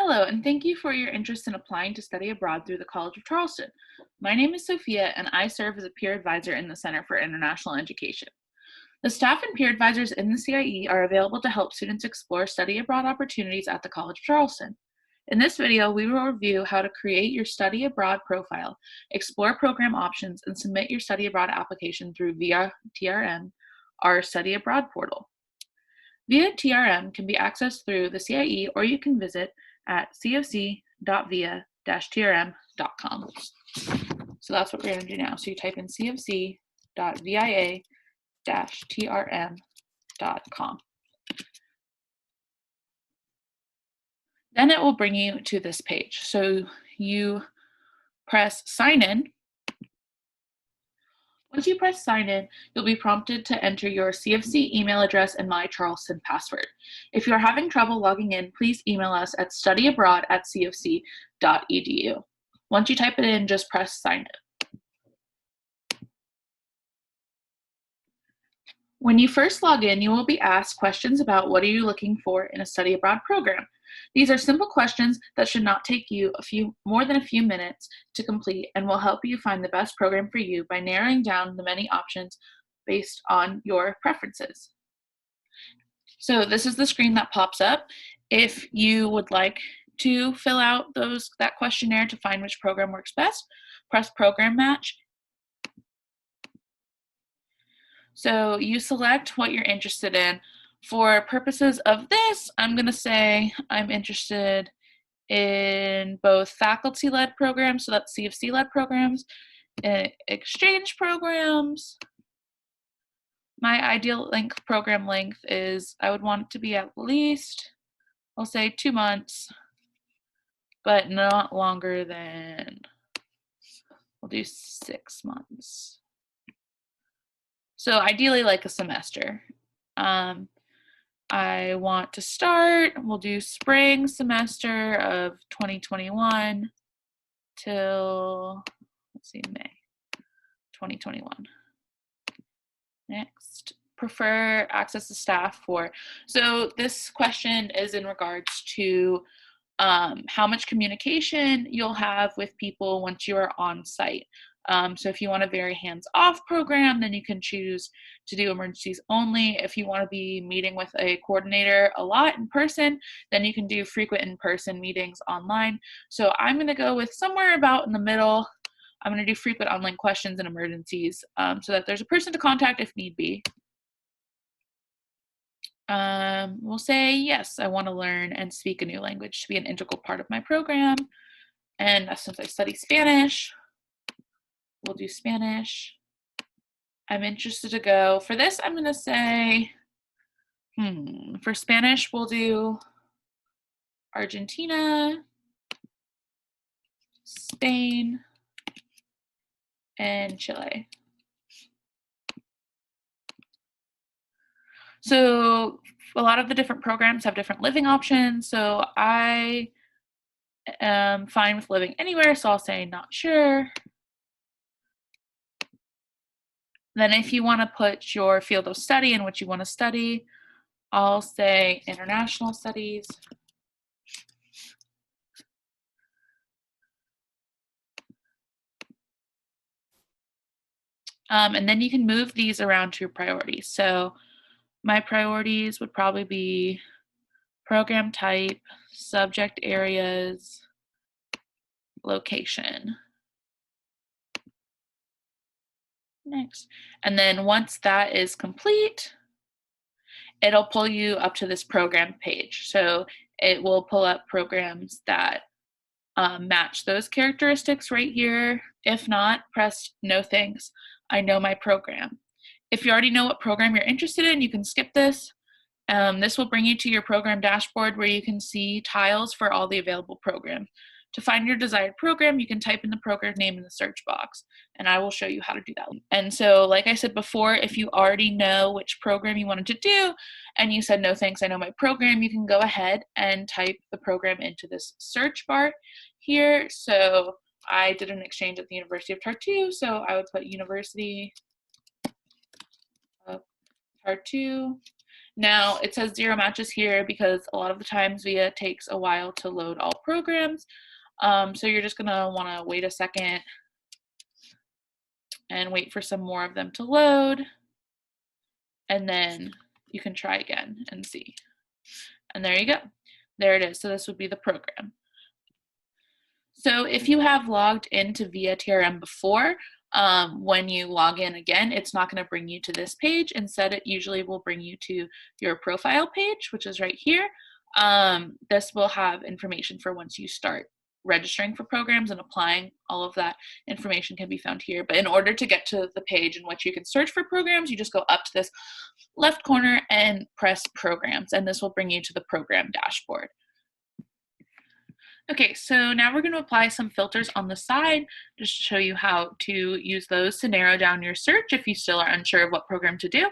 Hello, and thank you for your interest in applying to study abroad through the College of Charleston. My name is Sophia, and I serve as a peer advisor in the Center for International Education. The staff and peer advisors in the CIE are available to help students explore study abroad opportunities at the College of Charleston. In this video, we will review how to create your study abroad profile, explore program options, and submit your study abroad application through ViaTRM, our study abroad portal. ViaTRM can be accessed through the CIE, or you can visit at cofc.via-trm.com. So that's what we're going to do now. So you type in cofc.via-trm.com. Then it will bring you to this page. So you press sign in. Once you press sign in, you'll be prompted to enter your CFC email address and My Charleston password. If you're having trouble logging in, please email us at studyabroad@cofc.edu. Once you type it in, just press sign in. When you first log in, you will be asked questions about what are you looking for in a study abroad program. These are simple questions that should not take you more than a few minutes to complete and will help you find the best program for you by narrowing down the many options based on your preferences. So this is the screen that pops up. If you would like to fill out that questionnaire to find which program works best, press Program Match. So you select what you're interested in. For purposes of this, I'm going to say I'm interested in both faculty-led programs, so that's CFC-led programs, exchange programs. My ideal program length is, I would want it to be at least, I'll say 2 months, but not longer than, we'll do 6 months. So ideally like a semester. I want to start, we'll do spring semester of 2021 till, let's see, May 2021. Next, prefer access to staff for. So this question is in regards to how much communication you'll have with people once you are on site. So if you want a very hands-off program, then you can choose to do emergencies only. If you want to be meeting with a coordinator a lot in person, then you can do frequent in-person meetings online. So I'm going to go with somewhere about in the middle. I'm going to do frequent online questions and emergencies so that there's a person to contact if need be. We'll say, yes, I want to learn and speak a new language to be an integral part of my program. And since I study Spanish, we'll do Spanish. I'm interested to go. For this, I'm going to say, for Spanish, we'll do Argentina, Spain, and Chile. So a lot of the different programs have different living options. So I am fine with living anywhere, so I'll say not sure. Then if you want to put your field of study and what you want to study, I'll say international studies. And then you can move these around to your priorities. So my priorities would probably be program type, subject areas, location. Next. And then once that is complete, it'll pull you up to this program page. So it will pull up programs that match those characteristics right here. If not, press no thanks, I know my program. If you already know what program you're interested in, you can skip this. This will bring you to your program dashboard where you can see tiles for all the available programs. To find your desired program, you can type in the program name in the search box, and I will show you how to do that. And so, like I said before, if you already know which program you wanted to do, and you said, no thanks, I know my program, you can go ahead and type the program into this search bar here. So I did an exchange at the University of Tartu, so I would put University of Tartu. Now it says 0 matches here because a lot of the times VIA takes a while to load all programs. So you're just gonna wanna wait a second and wait for some more of them to load, and then you can try again and see. And there you go. There it is. So this would be the program. So if you have logged into ViaTRM before, when you log in again, it's not going to bring you to this page. Instead, it usually will bring you to your profile page, which is right here. This will have information for once you start registering for programs and applying. All of that information can be found here. But in order to get to the page in which you can search for programs, you just go up to this left corner and press programs, and this will bring you to the program dashboard. Okay, so now we're going to apply some filters on the side just to show you how to use those to narrow down your search if you still are unsure of what program to do.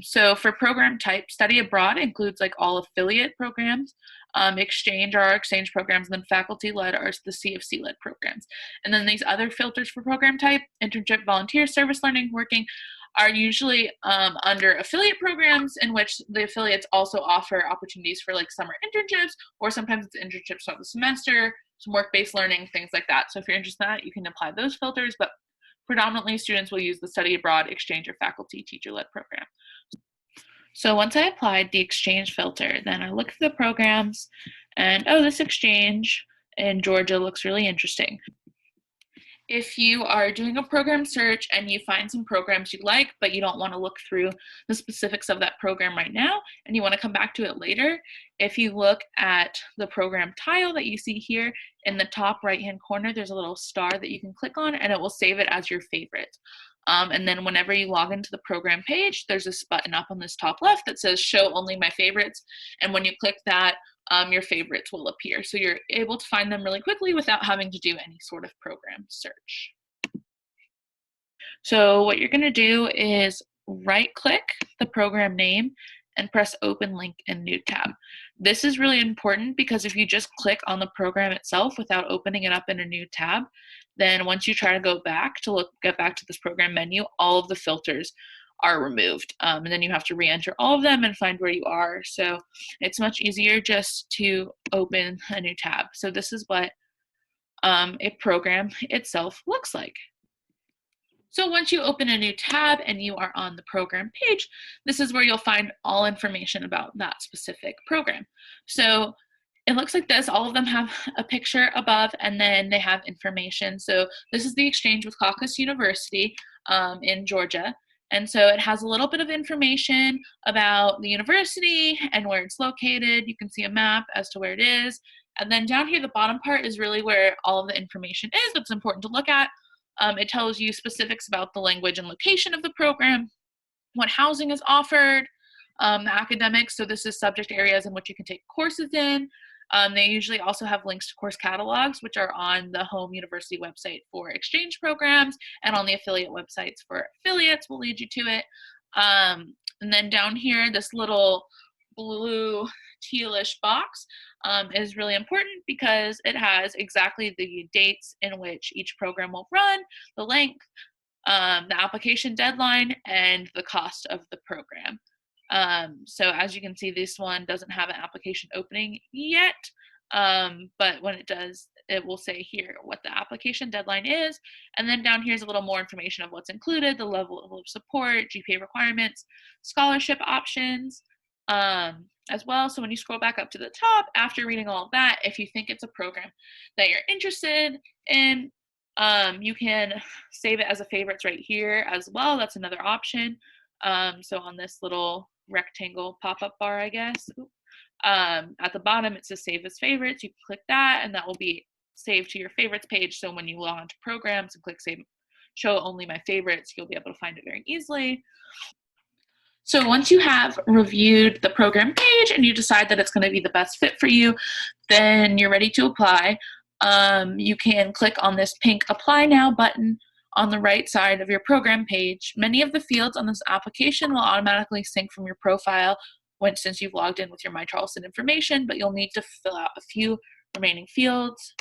So for program type, study abroad includes like all affiliate programs, exchange are our exchange programs, and then faculty-led are the CFC-led programs. And then these other filters for program type, internship, volunteer, service learning, working, are usually under affiliate programs in which the affiliates also offer opportunities for like summer internships, or sometimes it's internships throughout the semester, some work-based learning, things like that. So if you're interested in that, you can apply those filters, but predominantly students will use the study abroad, exchange, or faculty teacher-led program. So once I applied the exchange filter, then I looked at the programs and, oh, this exchange in Georgia looks really interesting. If you are doing a program search and you find some programs you like, but you don't want to look through the specifics of that program right now, and you want to come back to it later, if you look at the program tile that you see here in the top right-hand corner, there's a little star that you can click on, and it will save it as your favorite. And then whenever you log into the program page, there's this button up on this top left that says show only my favorites. And when you click that, your favorites will appear. So you're able to find them really quickly without having to do any sort of program search. So what you're going to do is right-click the program name and press Open Link in New Tab. This is really important because if you just click on the program itself without opening it up in a new tab, then once you try to go back to get back to this program menu, all of the filters are removed. And then you have to re-enter all of them and find where you are. So it's much easier just to open a new tab. So this is what a program itself looks like. So once you open a new tab and you are on the program page, this is where you'll find all information about that specific program. So it looks like this. All of them have a picture above, and then they have information. So this is the exchange with Caucus University in Georgia. And so it has a little bit of information about the university and where it's located. You can see a map as to where it is. And then down here, the bottom part is really where all of the information is that's important to look at. It tells you specifics about the language and location of the program, what housing is offered, the academics. So this is subject areas in which you can take courses in. They usually also have links to course catalogs, which are on the home university website for exchange programs, and on the affiliate websites for affiliates will lead you to it. And then down here, this little blue tealish box is really important because it has exactly the dates in which each program will run, the length, the application deadline, and the cost of the program. So as you can see, this one doesn't have an application opening yet, but when it does, it will say here what the application deadline is, and then down here is a little more information of what's included, the level of support, GPA requirements, scholarship options, as well. So when you scroll back up to the top, after reading all of that, if you think it's a program that you're interested in, you can save it as a favorites right here as well. That's another option. So on this little rectangle pop-up bar, I guess, at the bottom it says save as favorites. You can click that and that will be saved to your favorites page. So when you log on to programs and click save, show only my favorites, you'll be able to find it very easily. So once you have reviewed the program page and you decide that it's going to be the best fit for you, then you're ready to apply. You can click on this pink Apply Now button on the right side of your program page. Many of the fields on this application will automatically sync from your profile since you've logged in with your My Charleston information, but you'll need to fill out a few remaining fields.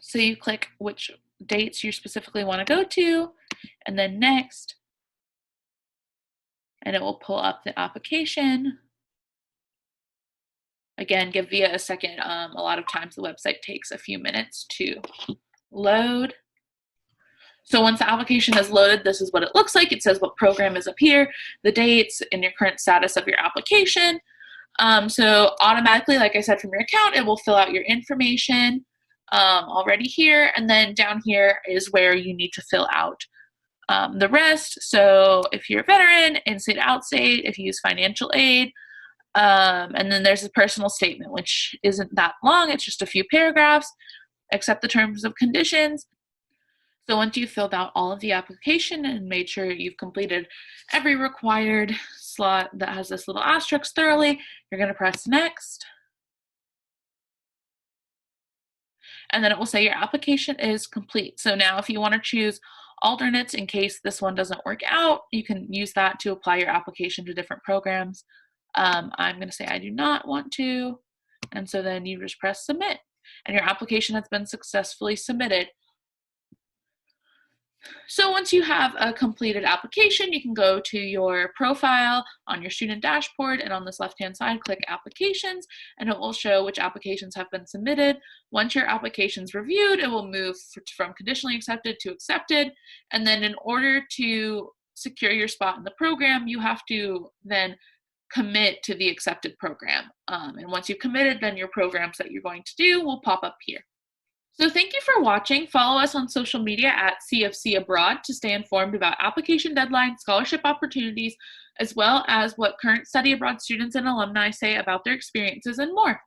So you click which dates you specifically want to go to, and then next. and it will pull up the application. Again, give Via a second. A lot of times the website takes a few minutes to load. So once the application is loaded, this is what it looks like. It says what program is up here, the dates, and your current status of your application. So automatically, like I said, from your account, it will fill out your information already here. And then down here is where you need to fill out the rest. So if you're a veteran, in-state, outstate, if you use financial aid, and then there's a personal statement, which isn't that long. It's just a few paragraphs. Accept the terms of conditions. So once you've filled out all of the application and made sure you've completed every required slot that has this little asterisk thoroughly, you're going to press next. And then it will say your application is complete. So now if you want to choose alternates in case this one doesn't work out, you can use that to apply your application to different programs. I'm going to say I do not want to. And so then you just press submit and your application has been successfully submitted. So once you have a completed application, you can go to your profile on your student dashboard, and on this left-hand side, click Applications, and it will show which applications have been submitted. Once your application's reviewed, it will move from conditionally accepted to accepted, and then in order to secure your spot in the program, you have to then commit to the accepted program. And once you've committed, then your programs that you're going to do will pop up here. So thank you for watching. Follow us on social media at CFC Abroad to stay informed about application deadlines, scholarship opportunities, as well as what current study abroad students and alumni say about their experiences and more.